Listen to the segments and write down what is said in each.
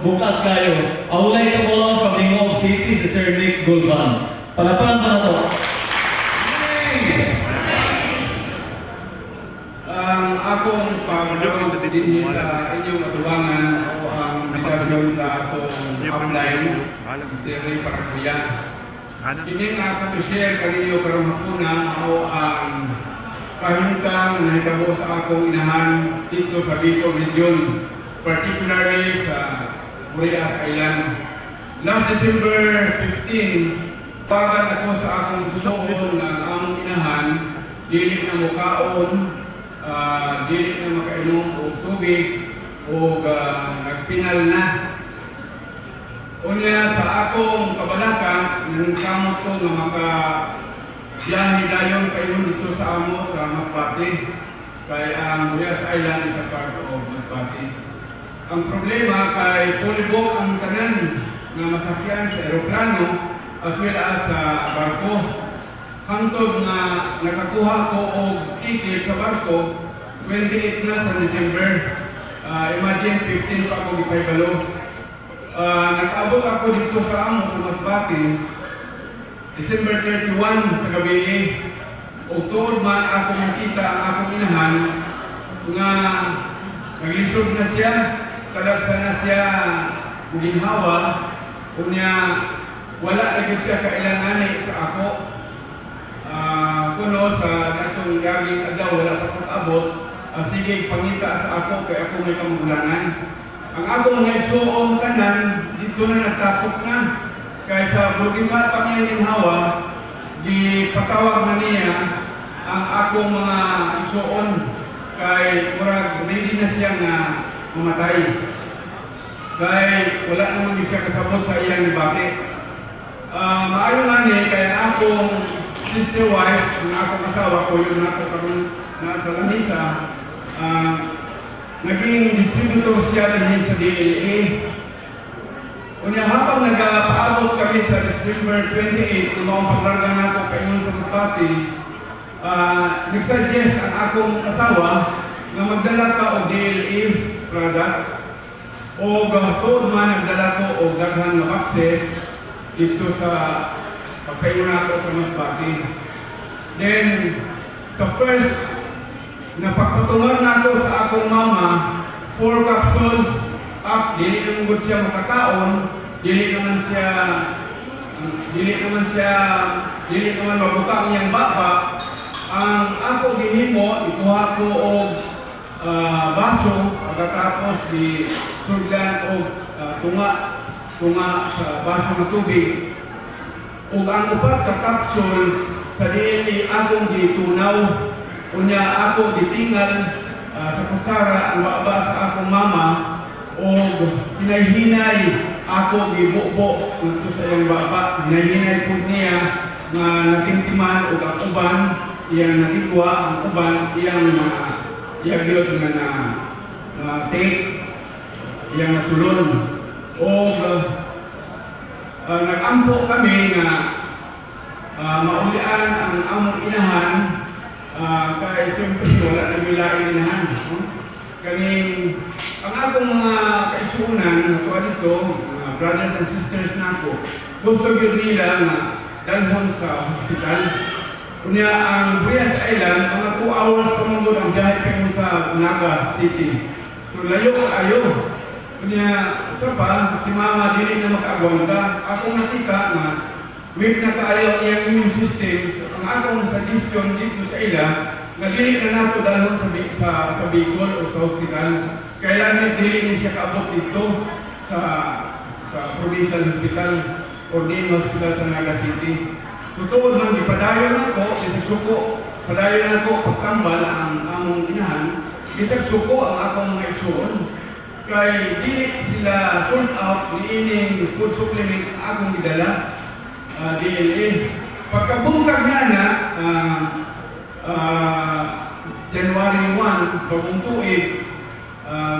bukag kayo. I would like to call out from the Ngong City, si Sir Nick Gulfan. Palapalan pa na to. Akong pagdawag din sa inyong matubangan o ang bitasyon sa atong upline, Mr. Ray Paraguya. Hindi nga ako to-share kaninyo karong hapuna o ang kahintang na nahitabo sa akong inahan dito sa Bicol Region, particularly sa Burias Island. Last December 15, pagan ako sa akong gustoon ng among inahan, dili na mukaon, dili na makainom o tubig o nagpinal na. Unya sa akong kabalaka, naningkamot ko na makabiyahe dayon kayo dito sa amo sa Masbate. Kaya ang Burias Island is a part of Masbate. Ang problema kay pulibok ang tanan na masakyan sa aeroplano as well as sa barko. Hangtod na nakakuha ko og ticket sa barko 28 na sa December. Imagine 15 pa ako ipaybalo. Nakaabot ako dito sa amo sa Masbate December 31 sa gabi. October man ako nakita ang akong inahan nga naglisod na siya, kadagsa na siya ginhawa, unya wala na siya kailangan sa ako. Kuno sa natong gaging adlaw wala pa kong abot, sige pangita sa ako kay ako may kamugulanan. Ang akong mga igsuon kanan dito na natapok na kaysa bulikat pa niya ginhawa, gipatawag na niya ang akong mga igsuon kay murag ready na siya nga mamatay. Kay wala naman siya kasabot sa iyang ibake. Maayo nga ni kaya akong sister wife, ang akong asawa ko, yung nato karon na sa Lanisa, naging distributor siya din sa DLA. Unya habang nagpaabot kami sa December 28, kung akong paglarga na ako kaingon sa Masbate, nagsuggest ang akong asawa na magdala ka o DLA products o gahapon man nagdala ko o daghan na access dito sa pagkaingon ako sa Masbate. Then, sa first, napagpatungan na ako sa akong mama, 4 capsules up, dili naman siya makakaon, dili naman mabuka ang iyang baba. Ang ako gihimo, ikuha ko og baso, pagkatapos di sudlan og tunga sa baso ng tubig. Ug ang upat ka capsules sa diili akong gitunaw, unya ako gitingal sa kutsara ang baba sa akong mama og hinay-hinay ako gibubo ngadto sa iyang baba. Hinay-hinay pud niya nga natimtiman og ang uban iyang natigwa, ang uban iyang gyud nga na take iyang natulon. Og nag-ampo kami nga maulian ang among inahan kaya siyempre wala na bilain inahan. Kaning ang akong mga kaisunan na tuwa dito, mga brothers and sisters na ako, gusto yun nila na dalhon sa hospital. Kunya ang Burias Island, mga 2 hours pamangod ang biyahe kayo sa Naga City. So layo ayo. Kunya isa pa, si mama dili na makaagwanta. Ako nakita na weak na kaayo ang iyang immune system. So, ang akong suggestion dito sa ila, na dili na nato dalhon sa Bicol o sa hospital. Kailangan dili niya siya kaabot dito sa provincial hospital o din hospital sa Naga City. Totoo man, ipadayon ako, isang suko, padayon ako pagkambal ang among inahan, isang suko ang akong mga igsuon. Kay dili sila sold out ni ining food supplement akong gidala, DLA. Pagkabungkag nga na, January 1, bagong tuig,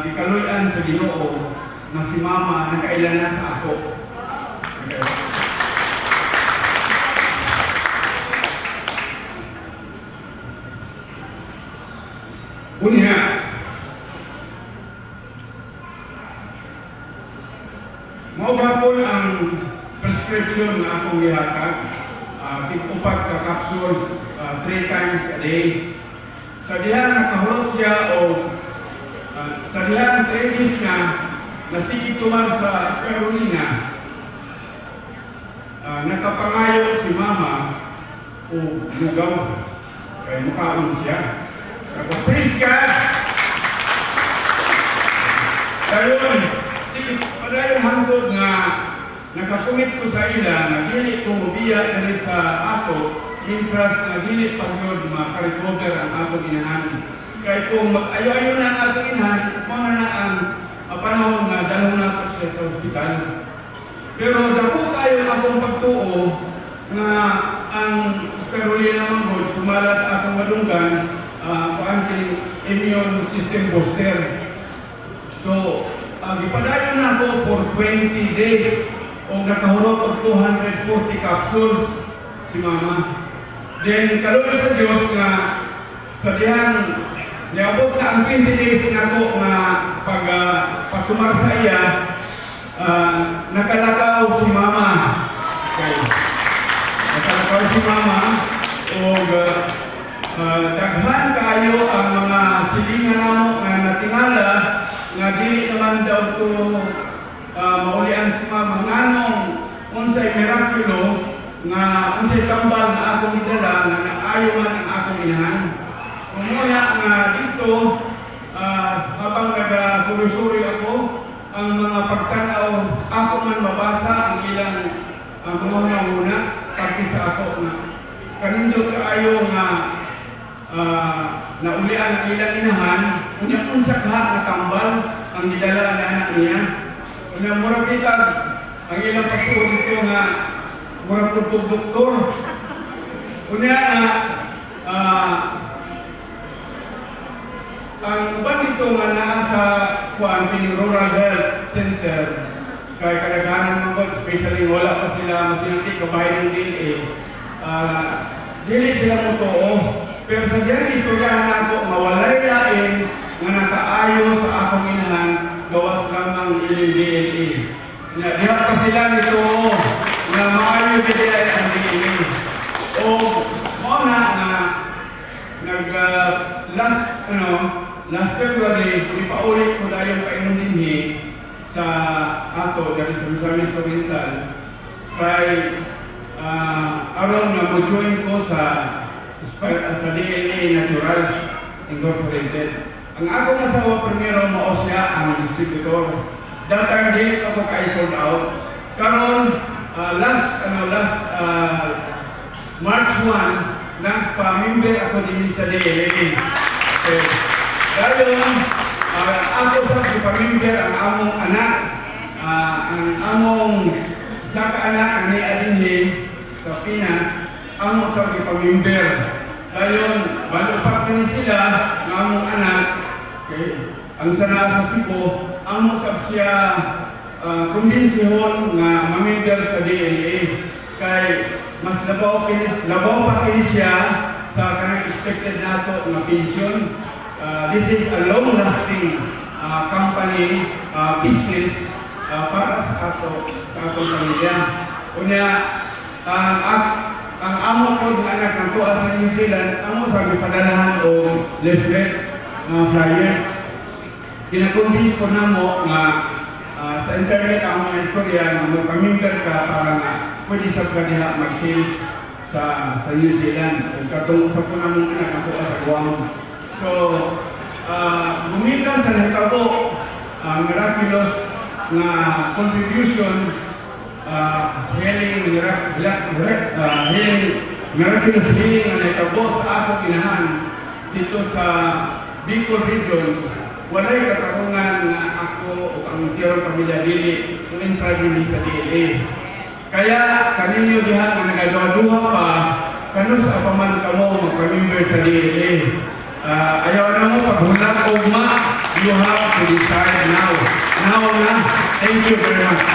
gikaluyan sa Ginoo na si mama nakailan na sa ako. Okay. Unya, Maugapon ang prescription na akong gihatag. Tig-upat ka capsules 3 times a day. Sa diha nakahulot siya o sa diha 3 days na nasigit tuman sa spirulina. Nakapangayo si mama o lugaw. Kaya mukhaon siya. Nakapraise ka! Dayon, sige, padayon hangtod nga nakakumit ko sa ila na dili ko mobiya dali sa ako interest na dili pagyod makarecover ang ako inahan. Kaya kung mag-ayo-ayo na ang ako inahan, muna na ang panahon na dalawang na ako siya sa ospital. Pero dako kayo akong pagtuo na ang spirulina manggod sumala sa akong malunggan ang immune system booster. So, ipadayon na ako for 20 days o nakahulog og 240 capsules si mama. Then, kaluoy sa Diyos nga sa dihang niabot na ang 20 days na ako na pagtumar sa iya, nakalakaw si mama. Okay. Nakalakaw si mama o daghan kayo ang mga silingan namo nga natingala nga dili naman daw to maulian si mama nganong unsay mirakulo nga unsay tambal na akong gidala nga naayo man ang akong inahan. Umuna nga dito habang nagasuri-suri ako ang mga pagtanaw ako man mabasa ang ilang mga una pati sa ako na kanindot kaayo nga naulian ang ilang inahan, unya unsa ka na tambal ang gidala na anak niya. Unya mura kita ang ilang pagtuon dito nga mura putog doktor. Unya ang uban dito nga naa sa Rural Health Center kay kadaghanan mga especially wala pa sila masinati kabayan ng DNA. Dili sila mo too. Pero sa diyan istoryahan ako, mawalay lain nga nakaayo sa akong inahan gawas lamang ilang DNA. Diha pa sila nito na maayo nila ang DNA. O mauna na last February, ipaulit ko na yung painom dinhi sa ato dari sa Misamis Oriental kay aron na mo-join ko sa DNA Naturals Incorporated. Ang akong asawa primero mao siya ang distributor. That time din ako kay sold out. Karon last March 1 nagpa-member ako din sa DNA. Dahil ako sa pamimber ang among anak, ang among isa ka anak ni Adinhe sa Pinas, amo sa pamimber. Dayon, balupak din sila ng among anak, okay, ang sana sa Cebu, amo sa siya kumbensihon nga mamimber sa DNA. Kay mas labaw pa kini siya sa kanang expected nato nga pension. This is a long-lasting company business para sa atong pamilya. Unya, ang amo ko ng anak ng tuwa sa New Zealand, amo sa gipadalahan o leaflets, flyers. Kinakonvince ko na mo nga sa internet ang mga istorya na magpamimber ka para nga pwede sa kaniha mag-sales sa New Zealand. Katong sa po namang anak ng tuwa sa Guam. So, bumita sa nagtabo miraculous na contribution miraculous healing na nagtabo sa akong inahan dito sa Bicol region. Walay katarungan na ako o ang tiyong pamilya dili kung intra-dili sa DNA. Kaya kaninyo diha na nagaduha pa kanus apaman kamo magpamimber sa DNA. Ayaw na mo paghulat o you have to decide now. Now na. Thank you very much.